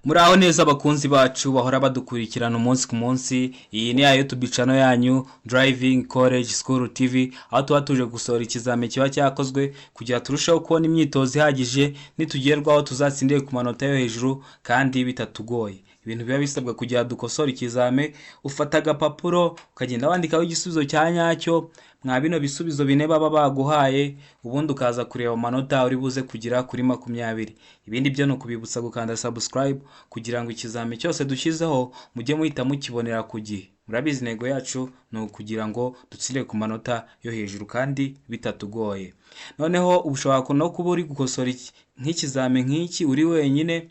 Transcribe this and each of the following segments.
Muraho neza abakunzi bacu bahora badukurikirana umunsi ku munsi. Iyi ni ya YouTube channel yanyu Driving College School TV, aho tuba tuje gusohora ikizame kiba cyakozwe kugira turusheho kubona imyitozo ihagije nitugerwaho tuzatsindiye ku manota yo hejuru kandi bitatugoye. Ibintu biba bisabwa kugira dukosora ikizame, ufata agapapuro ukagenda wandikaho igisubizo cya nyacyo mwa bino bisubizo bine baba baguhaye, ubundi ukaza kureba amanota uri buze kugira kuri 20. Ibindi byo no kubibutsa gukanda subscribe kugira ngo ikizame cyose dushyizeho mujye muhita mukibonera ku gihe. Murabizi intego yacu ni ukugira ngo dutsire ku manota yo hejuru kandi bitatugoye. Noneho ushobora no kuba uri gukosora nk'ikizame nk'iki uri wenyine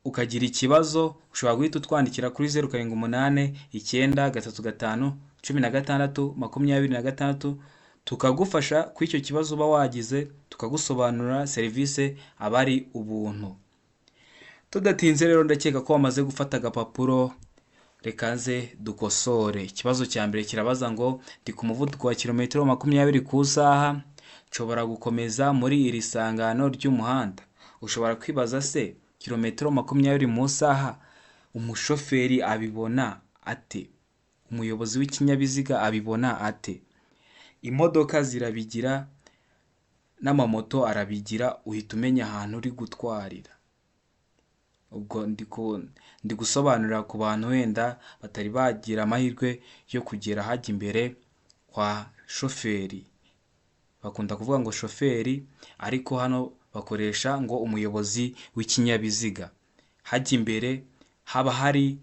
ukagira ikibazo, ushobora guhita utwandikira kuri 0789 935 16 26 tukagufasha ku icyo kibazo uba wagize, tukagusobanurira serivisi abari ubuntu. Tudatinze rero ndakeka ko wamaze gufata agapapuro, reka nze dukosore. Ikibazo cya mbere kirabaza ngo ndi ku muvuduko wa kilometero 20 ku isaha, nshobora gukomeza muri iri sangano ry'umuhanda. Ushobora kwibaza se kilometero 20 mu isaha umushoferi abibona ate? Umuyobozi w'ikinyabiziga abibona ate? Imodoka zirabigira n'amamoto arabigira, uhita umenya ahantu uri gutwarira. Ubwo ndi gusobanurira ku bantu wenda batari bagira amahirwe yo kugera hajya imbere kwa shoferi. Bakunda kuvuga ngo shoferi, ariko hano bakoresha ngo umuyobozi w'ikinyabiziga. Hajya imbere haba hari,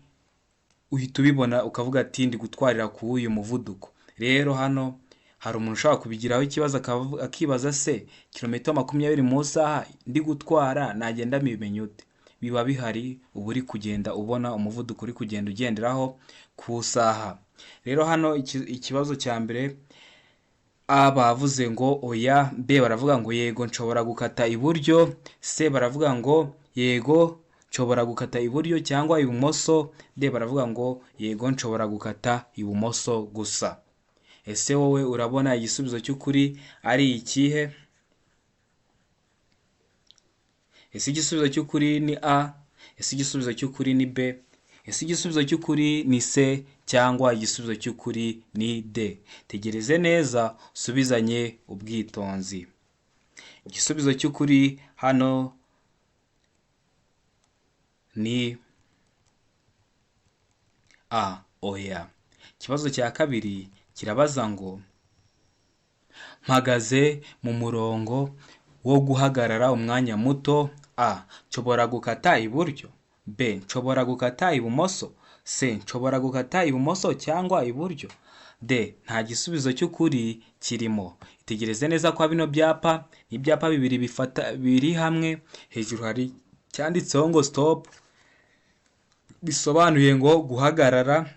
uhita ubibona ukavuga ati ndi gutwarira ku uyu muvuduko. Rero hano hari umuntu ushaka kubigiraho ikibazo akibaza se kilometero 20 mu isaha ndi gutwara nagenda mbimenye ute? Biba bihari, uba uri kugenda ubona umuvuduko uri kugenda ugenderaho ku isaha. Rero hano ikibazo cya mbere A bavuze ngo oya, B baravuga ngo yego nshobora gukata iburyo, C baravuga ngo yego nshobora gukata iburyo cyangwa ibumoso, D baravuga ngo yego nshobora gukata ibumoso gusa. Ese wowe urabona igisubizo cy'ukuri ari ikihe? Ese igisubizo cy'ukuri ni A? Ese igisubizo cy'ukuri ni B? Ese igisubizo cy'ukuri ni C cyangwa igisubizo cy'ukuri ni D? Tegereze neza usubizanye ubwitonzi. Igisubizo cy'ukuri hano ni A, oya. Ikibazo cya kabiri kirabaza ngo mpagaze mu murongo wo guhagarara umwanya muto. A, nshobora gukata iburyo. B, nshobora gukata ibumoso. C, nshobora gukata ibumoso cyangwa iburyo. D, nta gisubizo cy'ukuri kirimo. Itegereze neza ko bino byapa ni ibyapa bibiri biri hamwe. Hejuru hari cyanditseho ngo stop, bisobanuye ngo guhagarara.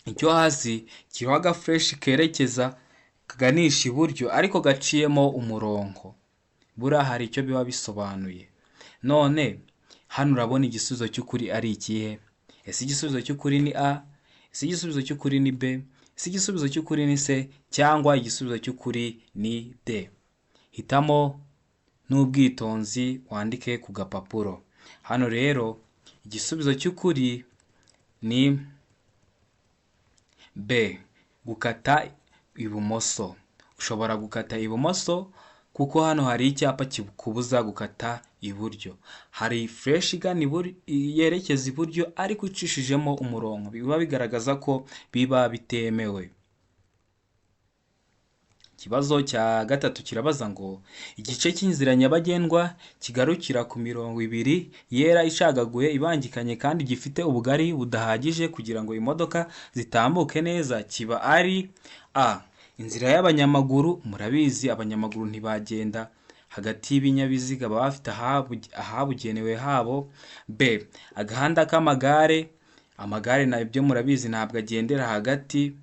Icyo hasi kiriho agafresh kerekeza kaganisha iburyo ariko gaciyemo umurongo. Buriya hari icyo biba bisobanuye. None hano urabona igisubizo cy'ukuri ari ikihe? Ese igisubizo cy'ukuri ni A? Ese igisubizo cy'ukuri ni B? Ese igisubizo cy'ukuri ni C cyangwa igisubizo cy'ukuri ni D? Hitamo n'ubwitonzi wandike ku gapapuro. Hano rero igisubizo cy'ukuri ni B, gukata ibumoso. Ushobora gukata ibumoso kuko hano hari icyapa kikubuza gukata iburyo. Hari fresh igana yerekeza iburyo ariko ucishijemo umurongo, biba bigaragaza ko biba bitemewe. Ikibazo cya gatatu kirabaza ngo igice cy'inzira nyabagendwa kigarukira ku mirongo 2 yera icagaguye ibangikanye kandi gifite ubugari budahagije kugira ngo imodoka zitambuke neza kiba ari A, inzira y'abanyamaguru. Murabizi abanyamaguru ntibagenda hagati y'ibinyabiziga, baba bafite ahabugenewe habo. B, agahanda k'amagare. Amagare nabyo murabizi ntabwo agendera hagati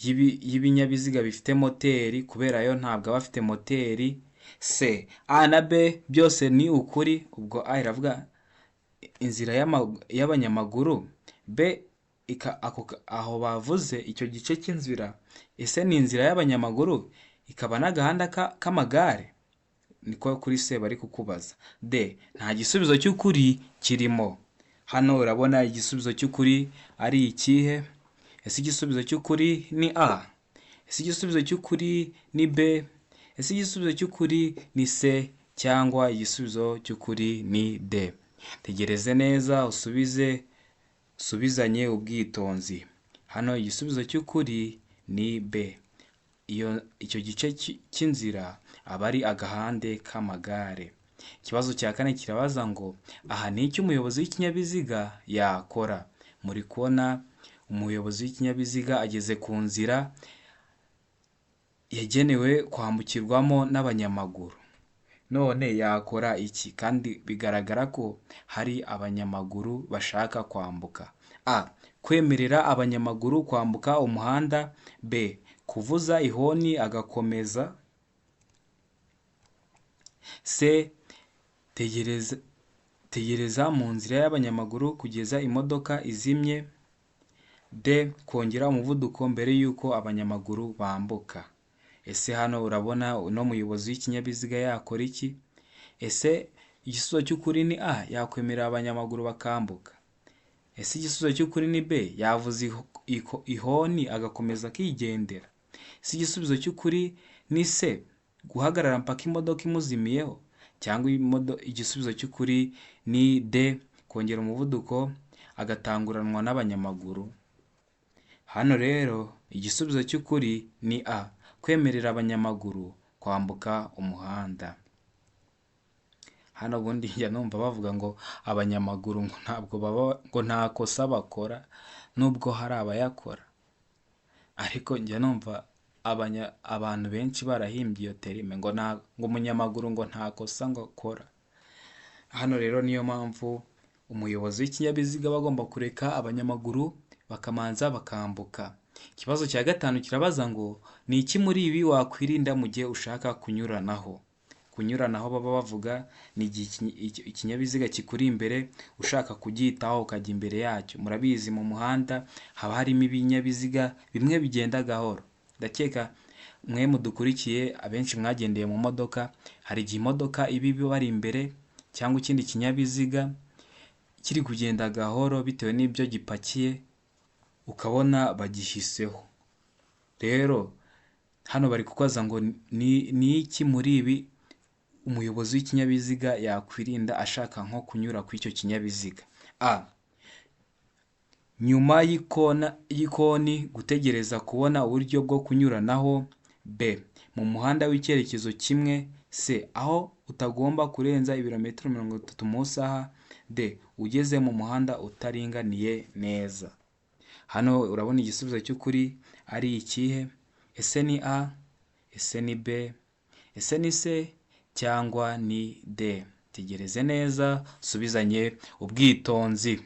y'ibinyabiziga bifite moteri kubera yo ntabwo aba afite moteri. C, A na B byose ni ukuri. Ubwo A iravuga inzira y'abanyamaguru, B aho bavuze icyo gice cy'inzira ese ni inzira y'abanyamaguru ikaba n'agahanda k'amagare. niko kuri C bari kukubaza. D, nta gisubizo cy'ukuri kirimo. Hano urabona igisubizo cy'ukuri ari ikihe? Ese igisubizo cy'ukuri ni A? Ese igisubizo cy'ukuri ni B? Ese igisubizo cy'ukuri ni C? Cyangwa igisubizo cy'ukuri ni D? Tegereze neza usubizanye ubwitonzi. Hano igisubizo cy'ukuri ni B. Icyo gice cy'inzira aba ari agahande k'amagare. Ikibazo cya kane kirabaza ngo aha ni iki umuyobozi w'ikinyabiziga yakora? Muri kubona umuyobozi w'ikinyabiziga ageze ku nzira yagenewe kwambukirwamo n'abanyamaguru. None yakora iki? Kandi bigaragara ko hari abanyamaguru bashaka kwambuka. A, kwemerera abanyamaguru kwambuka umuhanda. B, kuvuza ihoni agakomeza. C, tegereza mu nzira y'abanyamaguru kugeza imodoka izimye. D, kongera umuvuduko mbere y'uko abanyamaguru bambuka. Ese hano urabona uno muyobozi w'ikinyabiziga yakora iki? Ese igisubizo cy'ukuri ni A, yakwemerera abanyamaguru bakambuka. Ese igisubizo cy'ukuri ni B, yavuza ihoni agakomeza akigendera. Ese igisubizo cy'ukuri ni C, guhagarara mpaka imodoka imuzimiyeho. Cyangwa igisubizo cy'ukuri ni D, kongera umuvuduko agatanguranwa n'abanyamaguru. Hano rero igisubizo cy'ukuri ni A, kwemerera abanyamaguru kwambuka umuhanda. Hano ubundi njya numva bavuga ngo abanyamaguru ngo ntabwo ngo nta kosa bakora nubwo hari abayakora. Ariko njya numva abantu benshi barahimbye iyo terime ngo umunyamaguru ngo nta kosa ngo akora. Hano rero niyo mpamvu umuyobozi w'ikinyabiziga aba agomba kureka abanyamaguru bakamanza bakambuka. Ikibazo cya gatanu kirabaza ngo ni iki muri ibi wakwirinda mu gihe ushaka kunyuranaho? Kunyuranaho baba bavuga ni igihe ikinyabiziga kikuri imbere ushaka kugitaho ukajya imbere yacyo. Murabizi mu muhanda haba harimo ibinyabiziga bimwe bigenda gahoro. Ndakeka mwe mudukurikiye abenshi mwagendeye mu modoka, hari igihe imodoka iba bari imbere cyangwa ikindi kinyabiziga kiri kugenda gahoro bitewe n'ibyo gipakiye, ukabona bagihiseho. Rero hano bari kukubaza ngo ni iki muri ibi umuyobozi w'ikinyabiziga yakwirinda ashaka nko kunyura ku icyo kinyabiziga? A, nyuma y'ikoni gutegereza kubona uburyo bwo kunyuranaho. B, mu muhanda w'icyerekezo kimwe. C, aho utagomba kurenza ibirometero 30 mu isaha. D, ugeze mu muhanda utaringaniye neza. Hano urabona igisubizo cy'ukuri ari ikihe? Ese ni A? Ese ni B? Ese ni C? Cyangwa ni D? Tegereze neza usubizanye ubwitonzi.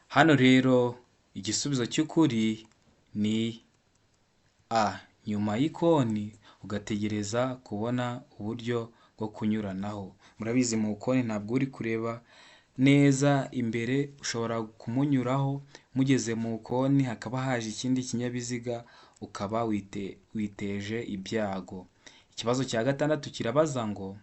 Hano rero igisubizo cy'ukuri ni A, nyuma y'ikoni ugategereza kubona uburyo bwo kunyuranaho. Murabizi mu koni ntabwo uri kureba neza imbere, ushobora kumunyuraho mugeze mu koni hakaba haje ikindi kinyabiziga ukaba witeje ibyago. Ikibazo cya gatandatu kirabaza ngo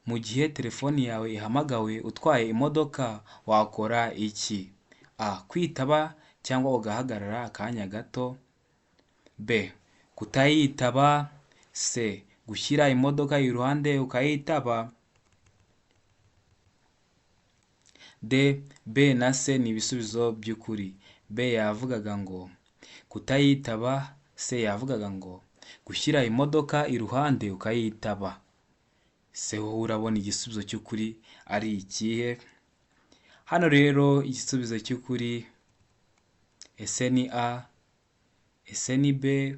mu gihe telefoni yawe ihamagawe utwaye imodoka wakora iki? A, kwitaba cyangwa ugahagarara akanya gato. B, kutayitaba. C, gushyira imodoka iruhande ukayitaba. D, B na C ni ibisubizo by'ukuri. B yavugaga ngo kutayitaba, C yavugaga ngo gushyira imodoka iruhande ukayitaba. Se wowe urabona igisubizo cy'ukuri ari ikihe? Hano rero igisubizo cy'ukuri ese ni A, ese ni B,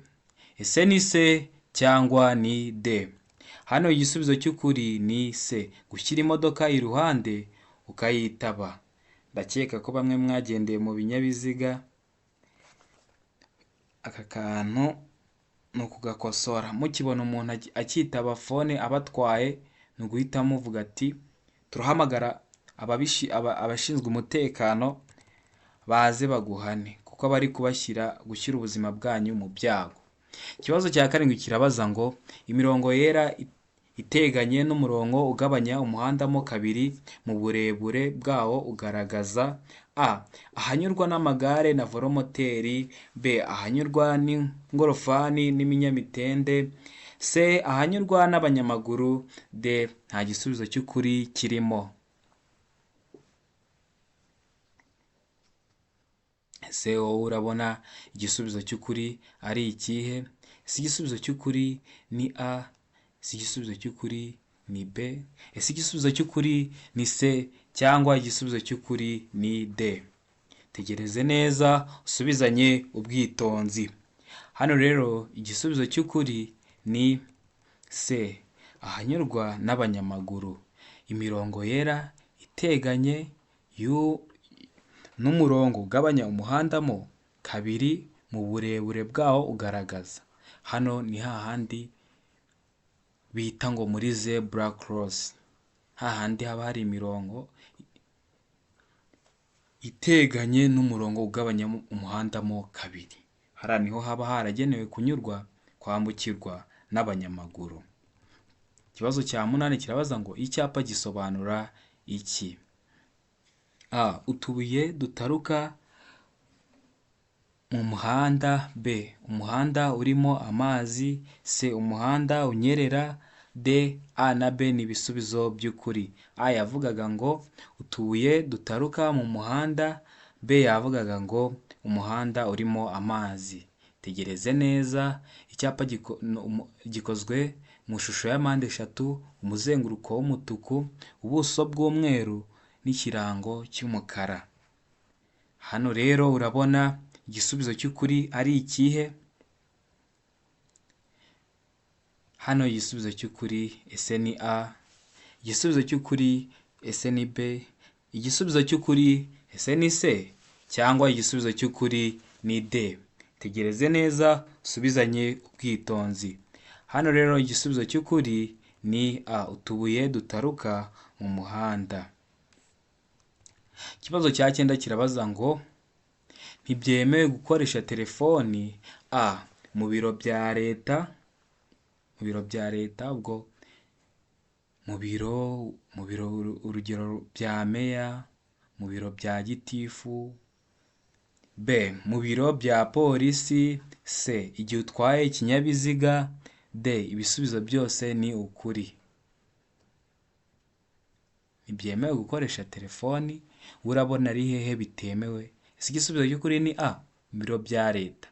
ese ni C cyangwa ni D? Hano igisubizo cy'ukuri ni C, gushyira imodoka iruhande ukayitaba. Ndakeka ko bamwe mwagendeye mu binyabiziga, aka kantu ni ukugakosora. Mukibona umuntu akitaba fone abatwaye, ni uguhita muvuga ati turahamagara abashinzwe umutekano baze baguhane, kuko bari gushyira ubuzima bwanyu mu byago. Ikibazo cya karindwi kirabaza ngo imirongo yera iteganye n'umurongo ugabanya umuhanda mo kabiri mu burebure bwawo ugaragaza a. ahanyurwa n'amagare na velomoteri, b. ahanyurwa n'ingorofani n'iminyamitende, c. ahanyurwa n'abanyamaguru, d. nta gisubizo cy'ukuri kirimo. ese wowe urabona igisubizo cy'ukuri ari ikihe? ese igisubizo cy'ukuri ni a? ese igisubizo cy'ukuri ni b? ese igisubizo cy'ukuri ni c cyangwa igisubizo cy'ukuri ni d? tegereze neza usubizanye ubwitonzi. hano rero igisubizo cy'ukuri ni c. ahanyurwa n'abanyamaguru. imirongo yera iteganye n'umurongo ugabanya umuhanda mo kabiri mu burebure bwawo ugaragaza. hano ni hahandi bita ngo muri zebra cross, hahandi haba hari imirongo iteganye n'umurongo ugabanya umuhanda mo kabiri. hariya niho haba haragenewe kwambukirwa n'abanyamaguru. ikibazo cya 8 kirabaza ngo icyapa gisobanura iki? a. utubuye dutaruka mu muhanda, b. umuhanda urimo amazi, c. umuhanda unyerera, d. a na b ni ibisubizo by'ukuri. a yavugaga ngo utubuye dutaruka mu muhanda, b yavugaga ngo umuhanda urimo amazi. tegereze neza. icyapa gikozwe mu ishusho ya mpande eshatu, umuzenguruko w'umutuku, ubuso bw'umweru n'ikirango cy'umukara. hano rero urabona igisubizo cy'ukuri ari ikihe? hano igisubizo cy'ukuri ese ni a? igisubizo cy'ukuri ese ni b? igisubizo cy'ukuri ese ni c cyangwa igisubizo cy'ukuri ni d? tegereze neza usubizanye ubwitonzi. hano rero igisubizo cy'ukuri ni a. utubuye dutaruka mu muhanda. ikibazo cya 9 kirabaza ngo ntibyemewe gukoresha telefoni a. mu biro bya leta, ubwo mu biro urugero bya meya, mu biro bya gitifu, b. mu biro bya polisi, c. igihe utwaye ikinyabiziga, d. ibisubizo byose ni ukuri. ntibyemewe gukoresha telefoni, urabona ari hehe bitemewe? ese igisubizo cy'ukuri ni a. mu biro bya leta,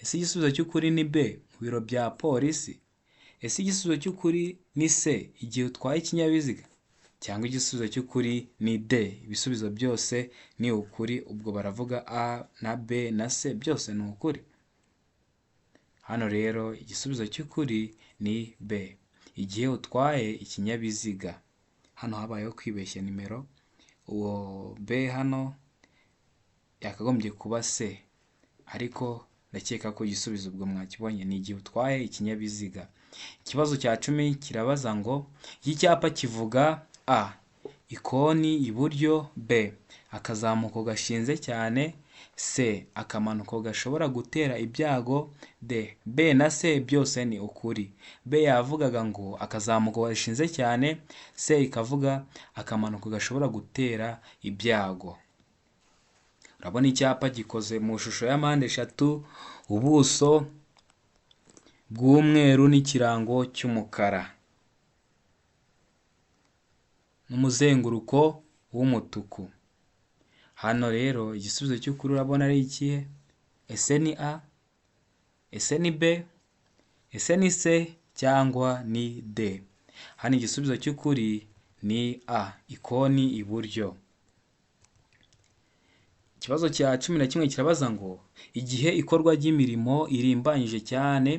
ese igisubizo cy'ukuri ni b. mu biro bya polisi, ese igisubizo cy'ukuri ni c. igihe utwaye ikinyabiziga, cyangwa igisubizo cy'ukuri ni d. ibisubizo byose ni ukuri. ubwo baravuga a na b na c byose ni ukuri. hano rero igisubizo cy'ukuri ni b. igihe utwaye ikinyabiziga. hano habayeho kwibeshya nimero, uwo b hano yakagombye kuba c, ariko ndakeka ko igisubizo ubwo mwakibonye ni igihe utwaye ikinyabiziga. ikibazo cya 10 kirabaza ngo icyapa kivuga a. ikoni iburyo, b. akazamuko gashinze cyane, c. akamanuko gashobora gutera ibyago, d. b na c byose ni ukuri. b yavugaga ngo akazamuko gashinze cyane, c ikavuga akamanuko gashobora gutera ibyago. urabona icyapa gikoze mu ishusho ya mpande eshatu, ubuso bw'umweru n'ikirango cy'umukara n'umuzenguruko w'umutuku. hano rero igisubizo cy'ukuri urabona ari ikihe? ese ni a? ese ni b? ese ni c cyangwa ni d? hano igisubizo cy'ukuri ni a. ikoni iburyo. ikibazo cya 11 kirabaza ngo igihe ikorwa ry'imirimo irimbanyije cyane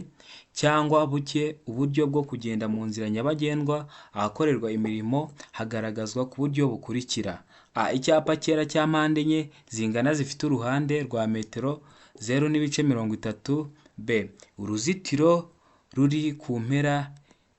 cyangwa buke uburyo bwo kugenda mu nzira nyabagendwa ahakorerwa imirimo hagaragazwa ku buryo bukurikira: a. icyapa cyera cya mpande enye zingana zifite uruhande rwa metero 0.30, b. uruzitiro ruri ku mpera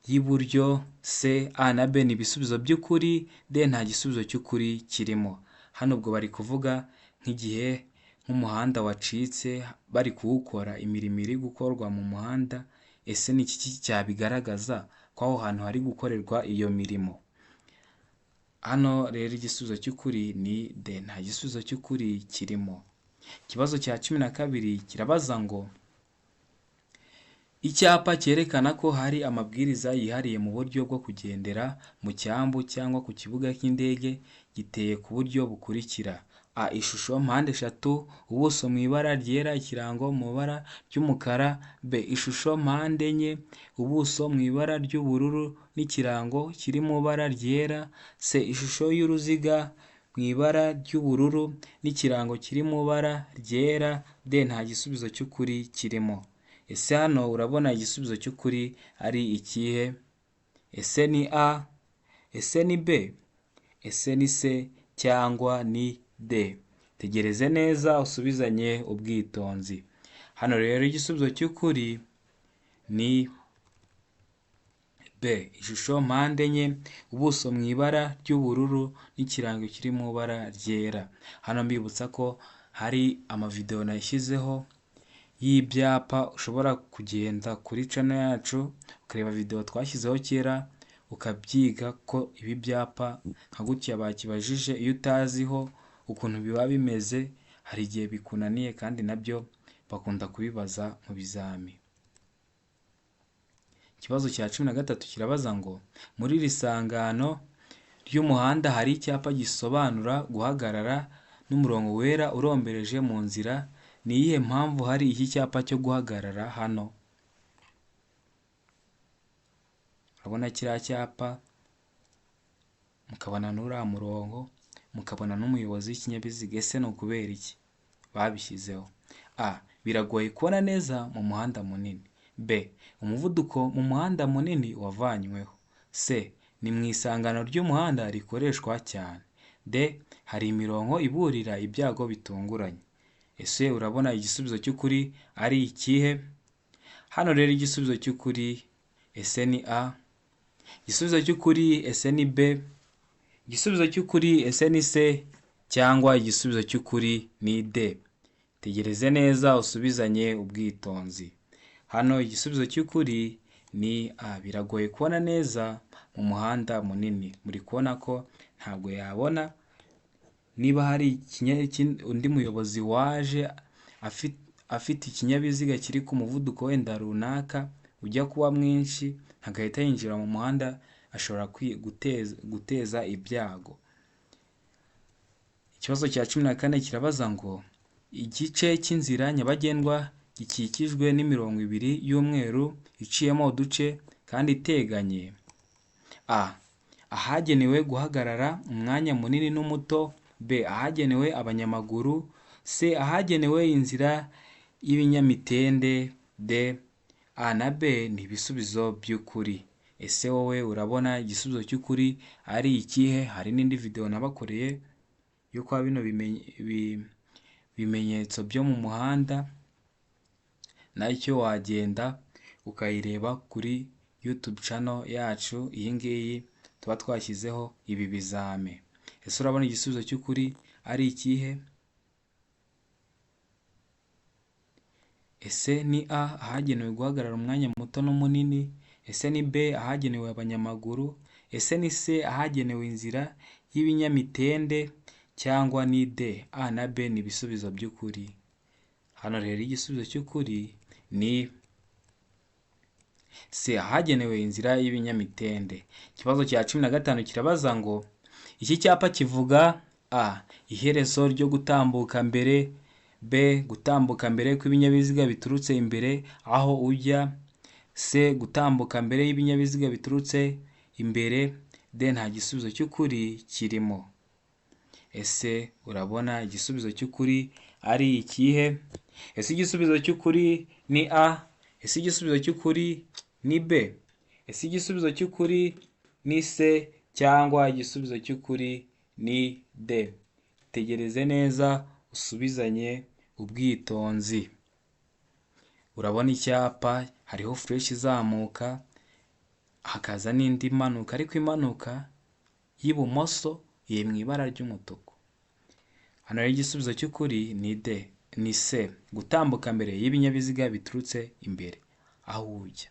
y'iburyo, c. a na b ni ibisubizo by'ukuri, d nta gisubizo cy'ukuri kirimo. hano ubwo bari kuvuga nk'igihe nk'umuhanda wacitse bari kuwukora, imirimo iri gukorwa mu muhanda, ese ni iki cyabigaragaza ko aho hantu hari gukorerwa iyo mirimo. Hano rero igisubizo cy'ukuri ni D, nta gisubizo cy'ukuri kirimo. Ikibazo cya 12 kirabaza ngo icyapa cyerekana ko hari amabwiriza yihariye mu buryo bwo kugendera mu cyambu cyangwa ku kibuga cy'indege giteye ku buryo bukurikira: A. Ishusho mpande eshatu, ubuso mu ibara ryera, ikirango mu ibara ry'umukara. B. Ishusho mpande enye, ubuso mu ibara ry'ubururu n'ikirango kiri mu ibara ryera. C. Ishusho y'uruziga mu ibara ry'ubururu n'ikirango kiri mu ibara ryera. D. Nta gisubizo cy'ukuri kirimo. Ese hano urabona igisubizo cy'ukuri ari ikihe? Ese ni A, ese ni B, ese ni C cyangwa ni D? Tegereze neza usubizanye ubwitonzi. Hano rero igisubizo cy'ukuri ni B. Ishusho mpande enye, ubuso mu ibara ry'ubururu n'ikirango kiri mu ibara ryera. Hano mbibutsa ko hari amavideo nashyizeho y'ibyapa, ushobora kugenda kuri channel yacu ukareba video twashyizeho kera ukabyiga ko ibi byapa nka gutya bakibajije. Iyo utaziho ukuntu biba bimeze hari igihe bikunaniye, kandi nabyo bakunda kubibaza mu bizami. Ikibazo cya 13 kirabaza ngo muri iri sangano ry'umuhanda hari icyapa gisobanura guhagarara n'umurongo wera urombereje mu nzira. Ni iyihe mpamvu hari iki cyapa cyo guhagarara hano? Urabona kiriya cyapa, mukabona n'uriya murongo, mukabona n'umuyobozi w'ikinyabiziga. Ese ni ukubera iki babishyizeho? A. Biragoye kubona neza mu muhanda munini. B. Umuvuduko mu muhanda munini wavanyweho. C. Ni mu isangano ry'umuhanda rikoreshwa cyane. D. Hari imirongo iburira ibyago bitunguranye. Ese urabona igisubizo cy'ukuri ari ikihe? Hano rero igisubizo cy'ukuri ese ni A, igisubizo cy'ukuri ese ni B, igisubizo cy'ukuri ese ni C cyangwa igisubizo cy'ukuri ni D? Tegereze neza usubizanye ubwitonzi. Hano igisubizo cy'ukuri ni A. Biragoye kubona neza mu muhanda munini. Muri kubona ko ntabwo yabona niba hari undi muyobozi waje afite ikinyabiziga kiri ku muvuduko wenda runaka ujya kuba mwinshi, agahita yinjira mu muhanda, ashobora guteza ibyago. Ikibazo cya 14 kirabaza ngo igice cy'inzira nyabagendwa gikikijwe n'imirongo ibiri y'umweru iciyemo uduce kandi iteganye. A. Ahagenewe guhagarara umwanya munini n'umuto. B. Ahagenewe abanyamaguru. C. Ahagenewe inzira y'ibinyamitende. D. A na B ni ibisubizo by'ukuri. Ese wowe urabona igisubizo cy'ukuri ari ikihe? Hari n'indi video nabakoreye yo kwa bino bimenyetso byo mu muhanda, nacyo wagenda ukayireba kuri YouTube channel yacu iyi ngiyi tuba twashyizeho ibi bizame. Ese urabona igisubizo cy'ukuri ari ikihe? Ese ni A. Ahagenewe guhagarara umwanya muto n'umunini. Ese ni B. Ahagenewe abanyamaguru. Ese ni C. Ahagenewe inzira y'ibinyamitende cyangwa ni D? A na B ni ibisubizo by'ukuri. Hano rero igisubizo cy'ukuri ni C. Ahagenewe inzira y'ibinyamitende. Ikibazo cya 15 kirabaza ngo iki cyapa kivuga A. Iherezo ryo gutambuka mbere. B. Gutambuka mbere kw'ibinyabiziga biturutse imbere aho ujya. C. Gutambuka mbere y'ibinyabiziga biturutse imbere. D. Nta gisubizo cy'ukuri kirimo. Ese urabona igisubizo cy'ukuri ari ikihe? Ese igisubizo cy'ukuri ni A? Ese igisubizo cy'ukuri ni B? Ese igisubizo cy'ukuri ni C cyangwa igisubizo cy'ukuri ni D? Tegereze neza usubizanye ubwitonzi. Urabona icyapa, hariho fresh izamuka, hakaza n'indi imanuka, ariko imanuka y'ibumoso iri mu ibara ry'umutuku. Hano rero igisubizo cy'ukuri ni D, ni C. Gutambuka mbere y'ibinyabiziga biturutse imbere aho ujya.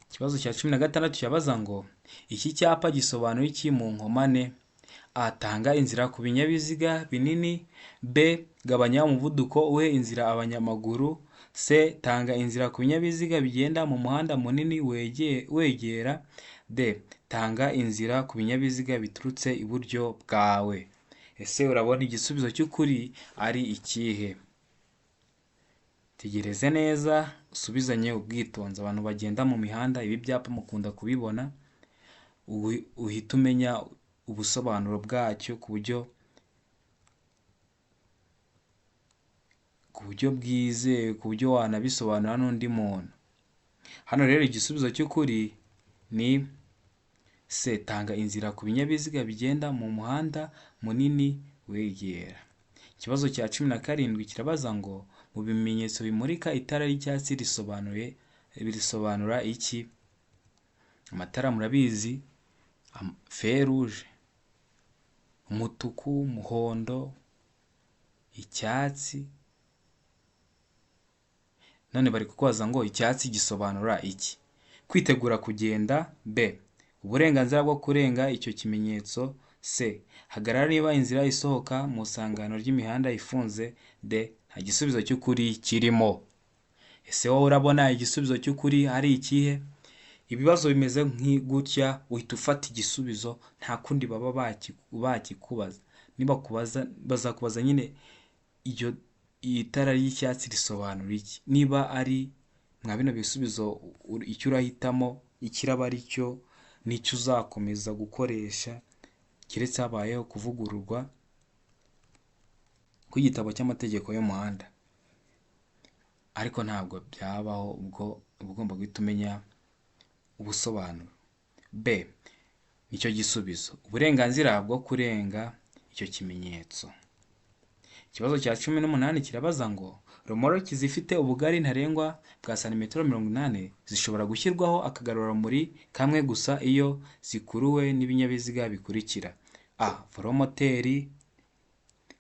Ikibazo cya 16 cyabaza ngo iki cyapa gisobanura iki mu nkomane? A. Tanga inzira ku binyabiziga binini. B. Gabanya umuvuduko uhe inzira abanyamaguru. C. Tanga inzira ku binyabiziga bigenda mu muhanda munini wegera. D. Tanga inzira ku binyabiziga biturutse iburyo bwawe. Ese urabona igisubizo cy'ukuri ari ikihe? Tegereze neza usubizanye ubwitonzi. Abantu bagenda mu mihanda, ibi byapa mukunda kubibona, uhita umenya ubusobanuro bwacyo ku buryo bwizewe, ku buryo wanabisobanura n'undi muntu. Hano rero igisubizo cy'ukuri ni C. Tanga inzira ku binyabiziga bigenda mu muhanda munini wegera. Ikibazo cya 17 kirabaza ngo mu bimenyetso bimurika itara ry'icyatsi risobanura iki? Amatara murabizi, feruje, umutuku, umuhondo, icyatsi. None bari kukubaza ngo icyatsi gisobanura iki? Kwitegura kugenda. B. Uburenganzira bwo kurenga icyo kimenyetso. C. Hagarara niba inzira isohoka mu isangano ry'imihanda ifunze. D. Nta gisubizo cy'ukuri kirimo. Ese wowe urabona igisubizo cy'ukuri ari ikihe? Ibibazo bimeze nk'igutya uhita ufata igisubizo, nta kundi baba bakikubaza. Niba kubaza bazakubaza nyine itara ry'icyatsi risobanura iki. Niba ari mwa bino bisubizo icyo urahitamo, ikiraba ari cyo nicyo uzakomeza gukoresha, keretse habayeho kuvugururwa kw'igitabo cy'amategeko y'umuhanda. Ariko ntabwo byabaho, ubwo ugomba guhita umenya ubusobanuro. B. Nicyo gisubizo, uburenganzira bwo kurenga icyo kimenyetso. Ikibazo cya 18 kirabaza ngo romoroki zifite ubugari ntarengwa bwa santimetero 80 zishobora gushyirwaho akagarurarumuri kamwe gusa iyo zikuruwe n'ibinyabiziga bikurikira. A. Velomoteri.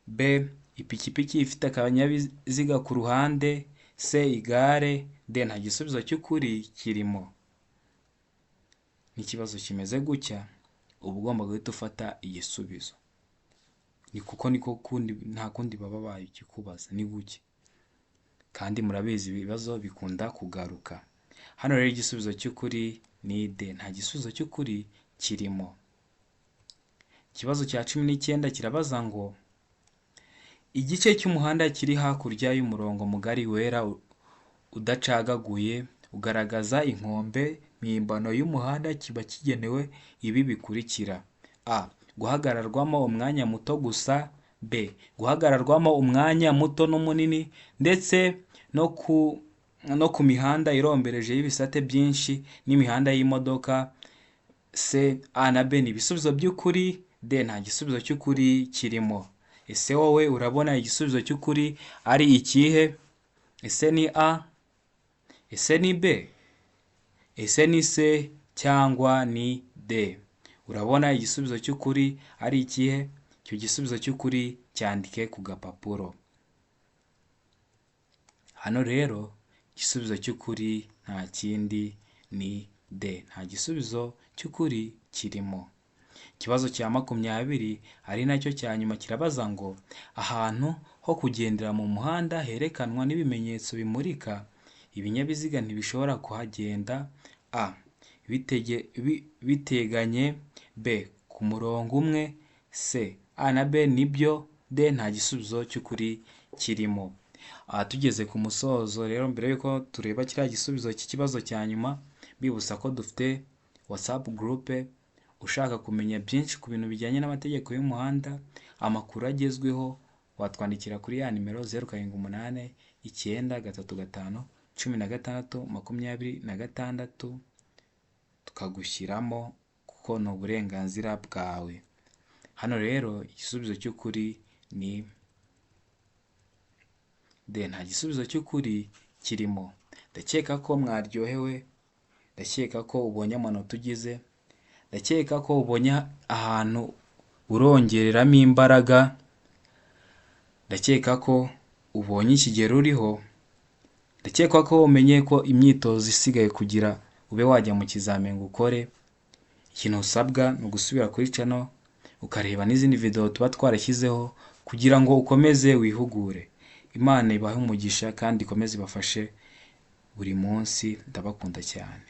B. Ipikipiki ifite akanyabiziga ku ruhande. C. Igare. D. Nta gisubizo cy'ukuri kirimo. N'ikibazo kimeze gutya uba ugomba guhita ufata igisubizo. Ni kuko nta kundi baba bayikubaza, ni guke. Kandi murabizi ibibazo bikunda kugaruka. Hano rero igisubizo cy'ukuri ni D. Nta gisubizo cy'ukuri kirimo. Ikibazo cya 19 kirabaza ngo igice cy'umuhanda kiri hakurya y'umurongo mugari wera udacagaguye ugaragaza inkombe mpimbano y'umuhanda kiba kigenewe ibi bikurikira. A. Guhagararwamo umwanya muto gusa. B. Guhagararwamo umwanya muto n'umunini ndetse no ku mihanda irombereje y'ibisate byinshi n'imihanda y'imodoka. C. A na B ni ibisubizo by'ukuri. D. Nta gisubizo cy'ukuri kirimo. Ese wowe urabona igisubizo cy'ukuri ari ikihe? Ese ni A? Ese ni B? Ese ni C cyangwa ni D? Urabona igisubizo cy'ukuri ari ikihe? Icyo gisubizo cy'ukuri cyandike ku gapapuro. Hano rero igisubizo cy'ukuri nta kindi ni D. Nta gisubizo cy'ukuri kirimo. Ikibazo cya 20 ari nacyo cya nyuma kirabaza ngo ahantu ho kugendera mu muhanda herekanwa n'ibimenyetso bimurika ibinyabiziga ntibishobora kuhagenda. A. Biteganye. B. Ku murongo umwe. C. A na B nibyo. D. Nta gisubizo cy'ukuri kirimo. Tugeze ku musozo rero, mbere yuko tureba kiriya gisubizo cy'ikibazo cya nyuma, bibusa ko dufite WhatsApp group. Ushaka kumenya byinshi ku bintu bijyanye n'amategeko y'umuhanda, amakuru agezweho, watwandikira kuri ya nimero 0789 935 16 26 tukagushyiramo, kuko ni uburenganzira bwawe. Hano rero igisubizo cy'ukuri ni D. Nta gisubizo cy'ukuri kirimo. Ndakeka ko mwaryohewe, ndakeka ko ubonye amanota ugize, ndakeka ko ubonye ahantu urongereramo imbaraga, ndakeka ko ubonye ikigero uriho, ndakeka ko umenye ko imyitozo isigaye kugira ube wajya mu kizamini ngo ukore. Ikintu usabwa ni ugusubira kuri channel ukareba n'izindi video tuba twarashyizeho kugira ngo ukomeze wihugure. Imana ibahe umugisha kandi ikomeze ibafashe buri munsi. Ndabakunda cyane.